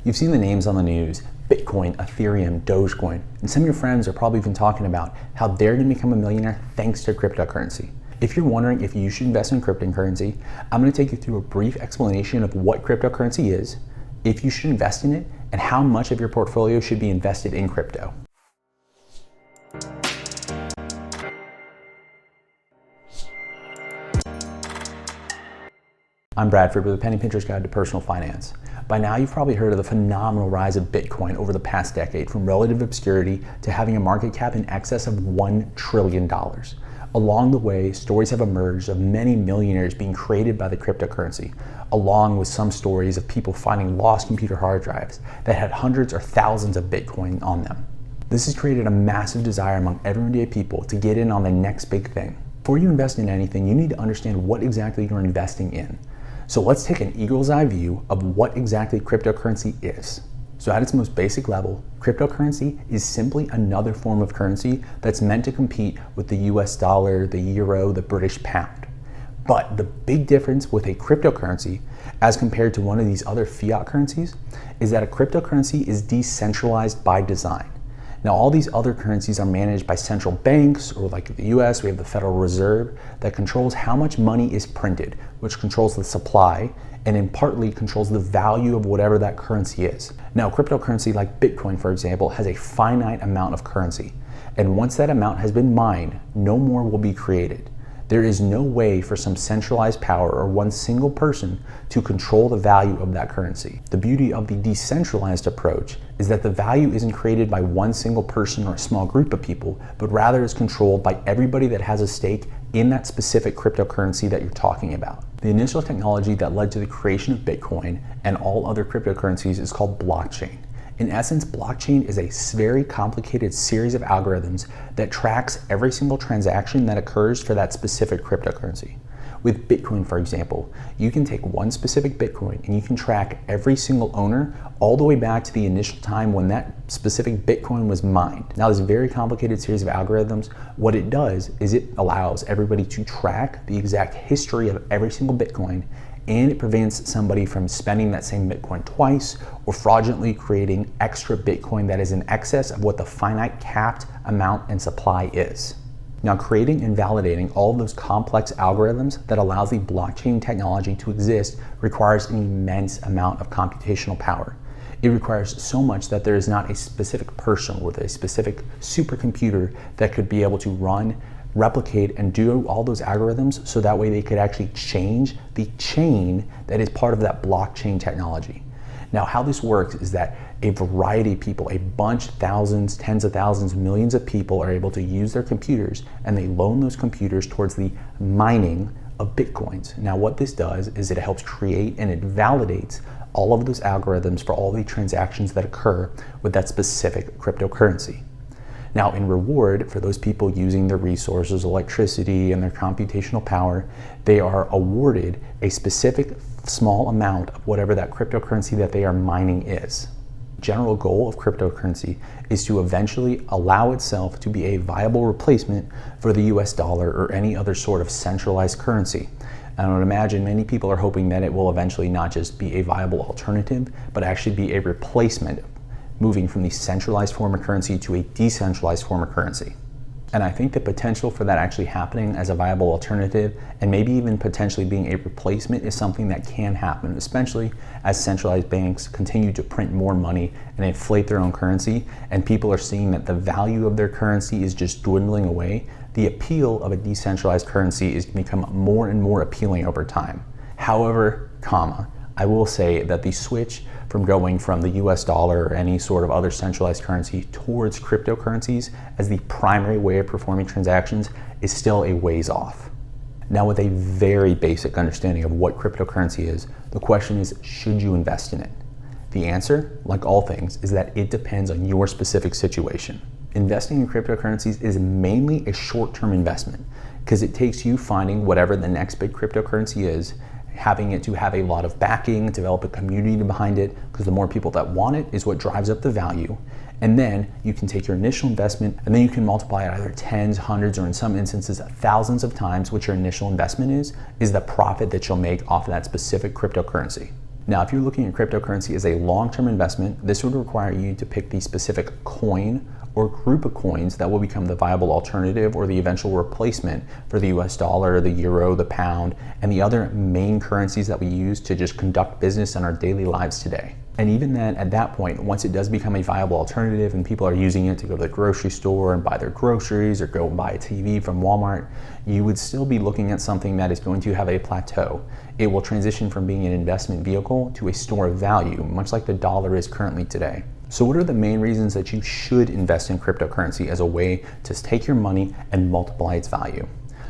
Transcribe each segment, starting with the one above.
You've seen the names on the news: Bitcoin, Ethereum, Dogecoin, and some of your friends are probably even talking about how they're going to become a millionaire thanks to cryptocurrency. If you're wondering if you should invest in cryptocurrency, I'm going to take you through a brief explanation of what cryptocurrency is, if you should invest in it, and how much of your portfolio should be invested in crypto. I'm Bradford with a penny pincher's guide to personal finance. By now, you've probably heard of the phenomenal rise of Bitcoin over the past decade, from relative obscurity to having a market cap in excess of $1 trillion. Along the way, stories have emerged of many millionaires being created by the cryptocurrency, along with some stories of people finding lost computer hard drives that had hundreds or thousands of Bitcoin on them. This has created a massive desire among everyday people to get in on the next big thing. Before you invest in anything, you need to understand what exactly you're investing in. So let's take an eagle's eye view of what exactly cryptocurrency is. So at its most basic level, cryptocurrency is simply another form of currency that's meant to compete with the US dollar, the euro, the British pound. But the big difference with a cryptocurrency as compared to one of these other fiat currencies is that a cryptocurrency is decentralized by design. Now, all these other currencies are managed by central banks, or like the US, we have the Federal Reserve that controls how much money is printed, which controls the supply and in partly controls the value of whatever that currency is. Now, cryptocurrency like Bitcoin, for example, has a finite amount of currency. And once that amount has been mined, no more will be created. There is no way for some centralized power or one single person to control the value of that currency. The beauty of the decentralized approach is that the value isn't created by one single person or a small group of people, but rather is controlled by everybody that has a stake in that specific cryptocurrency that you're talking about. The initial technology that led to the creation of Bitcoin and all other cryptocurrencies is called blockchain. In essence, blockchain is a very complicated series of algorithms that tracks every single transaction that occurs for that specific cryptocurrency. With Bitcoin, for example, you can take one specific Bitcoin and you can track every single owner all the way back to the initial time when that specific Bitcoin was mined. Now, this very complicated series of algorithms, what it does is it allows everybody to track the exact history of every single Bitcoin, and it prevents somebody from spending that same Bitcoin twice or fraudulently creating extra Bitcoin that is in excess of what the finite capped amount and supply is. Now, creating and validating all of those complex algorithms that allows the blockchain technology to exist requires an immense amount of computational power. It requires so much that there is not a specific person with a specific supercomputer that could be able to run, replicate, and do all those algorithms so that way they could actually change the chain that is part of that blockchain technology. Now, how this works is that a variety of people, a bunch, thousands, tens of thousands, millions of people are able to use their computers, and they loan those computers towards the mining of Bitcoins. Now, what this does is it helps create and it validates all of those algorithms for all the transactions that occur with that specific cryptocurrency. Now, in reward for those people using their resources, electricity, and their computational power, they are awarded a specific small amount of whatever that cryptocurrency that they are mining is. The general goal of cryptocurrency is to eventually allow itself to be a viable replacement for the US dollar or any other sort of centralized currency. And I would imagine many people are hoping that it will eventually not just be a viable alternative, but actually be a replacement, moving from the centralized form of currency to a decentralized form of currency. And I think the potential for that actually happening as a viable alternative and maybe even potentially being a replacement is something that can happen, especially as centralized banks continue to print more money and inflate their own currency, and people are seeing that the value of their currency is just dwindling away. The appeal of a decentralized currency is become more and more appealing over time. However, I will say that the switch from going from the US dollar or any sort of other centralized currency towards cryptocurrencies as the primary way of performing transactions is still a ways off. Now, with a very basic understanding of what cryptocurrency is, the question is, should you invest in it? The answer, like all things, is that it depends on your specific situation. Investing in cryptocurrencies is mainly a short-term investment because it takes you finding whatever the next big cryptocurrency is, having it to have a lot of backing, develop a community behind it, because the more people that want it is what drives up the value. And then you can take your initial investment and then you can multiply it either tens, hundreds, or in some instances thousands of times, which your initial investment is the profit that you'll make off of that specific cryptocurrency. Now, if you're looking at cryptocurrency as a long-term investment, this would require you to pick the specific coin or group of coins that will become the viable alternative or the eventual replacement for the US dollar, the euro, the pound, and the other main currencies that we use to just conduct business in our daily lives today. And even then, at that point, once it does become a viable alternative and people are using it to go to the grocery store and buy their groceries or go and buy a TV from Walmart, you would still be looking at something that is going to have a plateau. It will transition from being an investment vehicle to a store of value, much like the dollar is currently today. So what are the main reasons that you should invest in cryptocurrency as a way to take your money and multiply its value?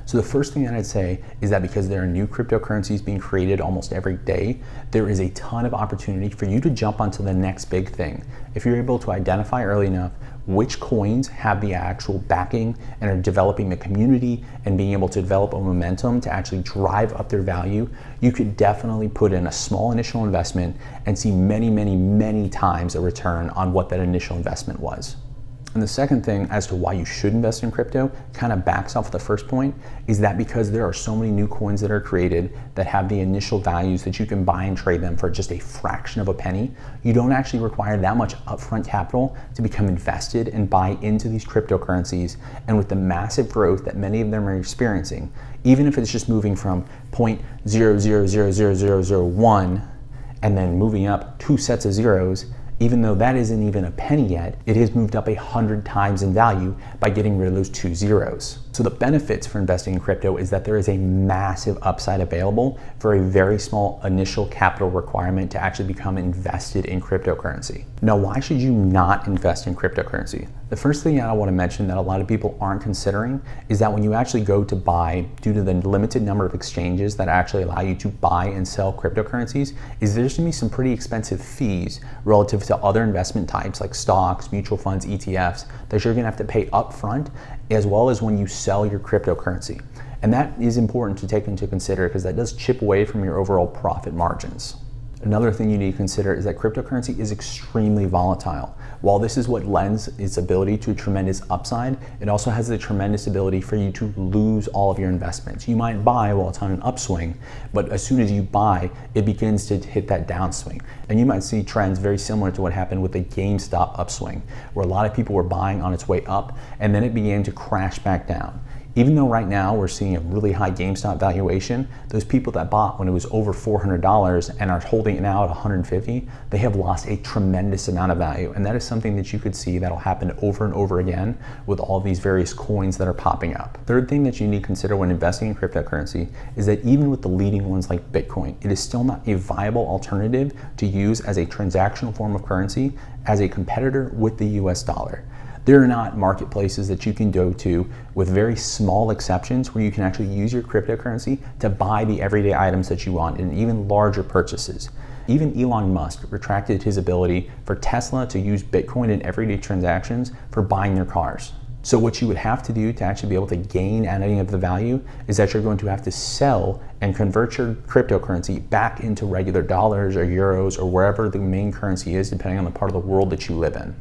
So the first thing that I'd say is that because there are new cryptocurrencies being created almost every day, there is a ton of opportunity for you to jump onto the next big thing. If you're able to identify early enough which coins have the actual backing and are developing the community and being able to develop a momentum to actually drive up their value, you could definitely put in a small initial investment and see many, many, many times a return on what that initial investment was. And the second thing as to why you should invest in crypto kind of backs off the first point, is that because there are so many new coins that are created that have the initial values that you can buy and trade them for just a fraction of a penny, you don't actually require that much upfront capital to become invested and buy into these cryptocurrencies. And with the massive growth that many of them are experiencing, even if it's just moving from 0.00000001 and then moving up 2 sets of zeros, even though that isn't even a penny yet, it has moved up 100 times in value by getting rid of those 2 zeros. So the benefits for investing in crypto is that there is a massive upside available for a very small initial capital requirement to actually become invested in cryptocurrency. Now, why should you not invest in cryptocurrency? The first thing I want to mention that a lot of people aren't considering is that when you actually go to buy, due to the limited number of exchanges that actually allow you to buy and sell cryptocurrencies, is there's going to be some pretty expensive fees relative to other investment types like stocks, mutual funds, ETFs, that you're going to have to pay upfront, as well as when you sell your cryptocurrency. And that is important to take into consider because that does chip away from your overall profit margins. Another thing you need to consider is that cryptocurrency is extremely volatile. While this is what lends its ability to a tremendous upside, it also has the tremendous ability for you to lose all of your investments. You might buy while it's on an upswing, but as soon as you buy, it begins to hit that downswing. And you might see trends very similar to what happened with the GameStop upswing, where a lot of people were buying on its way up, and then it began to crash back down. Even though right now we're seeing a really high GameStop valuation, those people that bought when it was over $400 and are holding it now at $150, they have lost a tremendous amount of value. And that is something that you could see that'll happen over and over again with all these various coins that are popping up. Third thing that you need to consider when investing in cryptocurrency is that even with the leading ones like Bitcoin, it is still not a viable alternative to use as a transactional form of currency as a competitor with the US dollar. There are not marketplaces that you can go to, with very small exceptions, where you can actually use your cryptocurrency to buy the everyday items that you want in even larger purchases. Even Elon Musk retracted his ability for Tesla to use Bitcoin in everyday transactions for buying their cars. So what you would have to do to actually be able to gain any of the value is that you're going to have to sell and convert your cryptocurrency back into regular dollars or euros or wherever the main currency is, depending on the part of the world that you live in.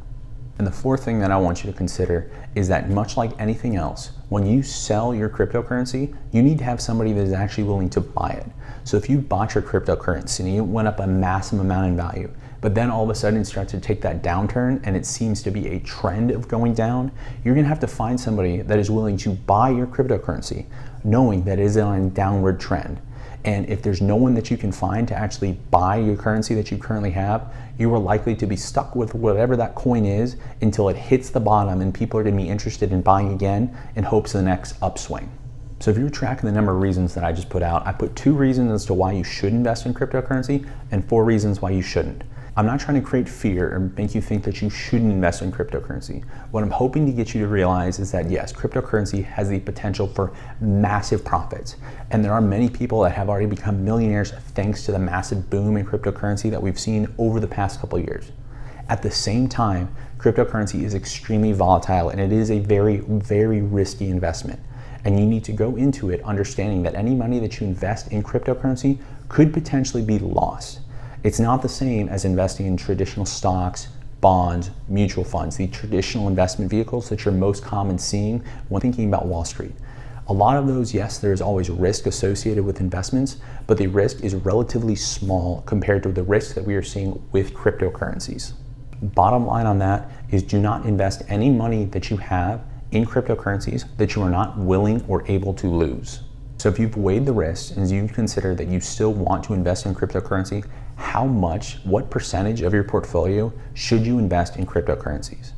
And the fourth thing that I want you to consider is that, much like anything else, when you sell your cryptocurrency, you need to have somebody that is actually willing to buy it. So if you bought your cryptocurrency and it went up a massive amount in value, but then all of a sudden it starts to take that downturn and it seems to be a trend of going down, you're gonna have to find somebody that is willing to buy your cryptocurrency, knowing that it is on a downward trend. And if there's no one that you can find to actually buy your currency that you currently have, you are likely to be stuck with whatever that coin is until it hits the bottom and people are going to be interested in buying again in hopes of the next upswing. So if you're tracking the number of reasons that I just put out, I put 2 reasons as to why you should invest in cryptocurrency and 4 reasons why you shouldn't. I'm not trying to create fear or make you think that you shouldn't invest in cryptocurrency. What I'm hoping to get you to realize is that yes, cryptocurrency has the potential for massive profits. And there are many people that have already become millionaires thanks to the massive boom in cryptocurrency that we've seen over the past couple of years. At the same time, cryptocurrency is extremely volatile and it is a very, very risky investment. And you need to go into it understanding that any money that you invest in cryptocurrency could potentially be lost. It's not the same as investing in traditional stocks, bonds, mutual funds, the traditional investment vehicles that you're most common seeing when thinking about Wall Street. A lot of those, yes, there's always risk associated with investments, but the risk is relatively small compared to the risk that we are seeing with cryptocurrencies. Bottom line on that is do not invest any money that you have in cryptocurrencies that you are not willing or able to lose. So if you've weighed the risks and you consider that you still want to invest in cryptocurrency, what percentage of your portfolio should you invest in cryptocurrencies?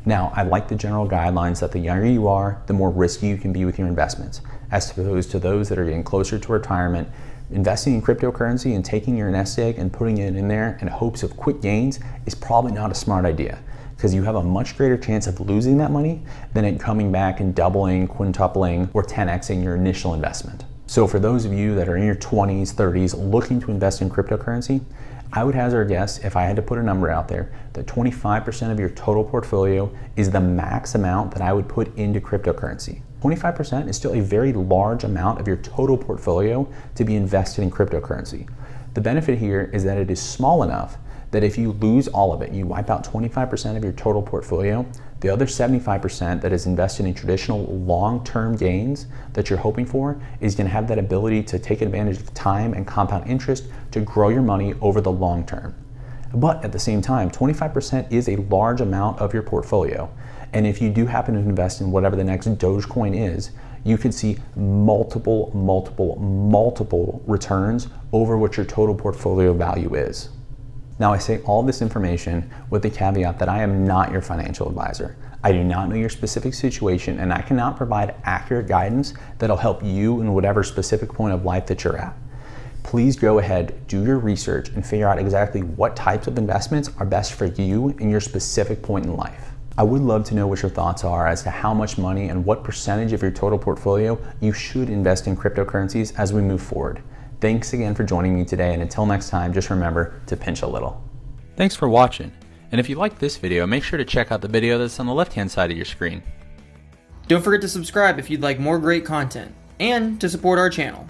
Now, I like the general guidelines that the younger you are, the more risky you can be with your investments, as opposed to those that are getting closer to retirement. Investing in cryptocurrency and taking your nest egg and putting it in there in hopes of quick gains is probably not a smart idea, because you have a much greater chance of losing that money than it coming back and doubling, quintupling, or 10xing your initial investment. So for those of you that are in your 20s, 30s, looking to invest in cryptocurrency, I would hazard a guess, if I had to put a number out there, that 25% of your total portfolio is the max amount that I would put into cryptocurrency. 25% is still a very large amount of your total portfolio to be invested in cryptocurrency. The benefit here is that it is small enough that if you lose all of it, you wipe out 25% of your total portfolio, the other 75% that is invested in traditional long-term gains that you're hoping for is going to have that ability to take advantage of time and compound interest to grow your money over the long term. But at the same time, 25% is a large amount of your portfolio. And if you do happen to invest in whatever the next Dogecoin is, you can see multiple returns over what your total portfolio value is. Now, I say all this information with the caveat that I am not your financial advisor. I do not know your specific situation, and I cannot provide accurate guidance that'll help you in whatever specific point of life that you're at. Please go ahead, do your research, and figure out exactly what types of investments are best for you in your specific point in life. I would love to know what your thoughts are as to how much money and what percentage of your total portfolio you should invest in cryptocurrencies as we move forward. Thanks again for joining me today, and until next time, just remember to pinch a little. Thanks for watching, and if you liked this video, make sure to check out the video that's on the left-hand side of your screen. Don't forget to subscribe if you'd like more great content, and to support our channel.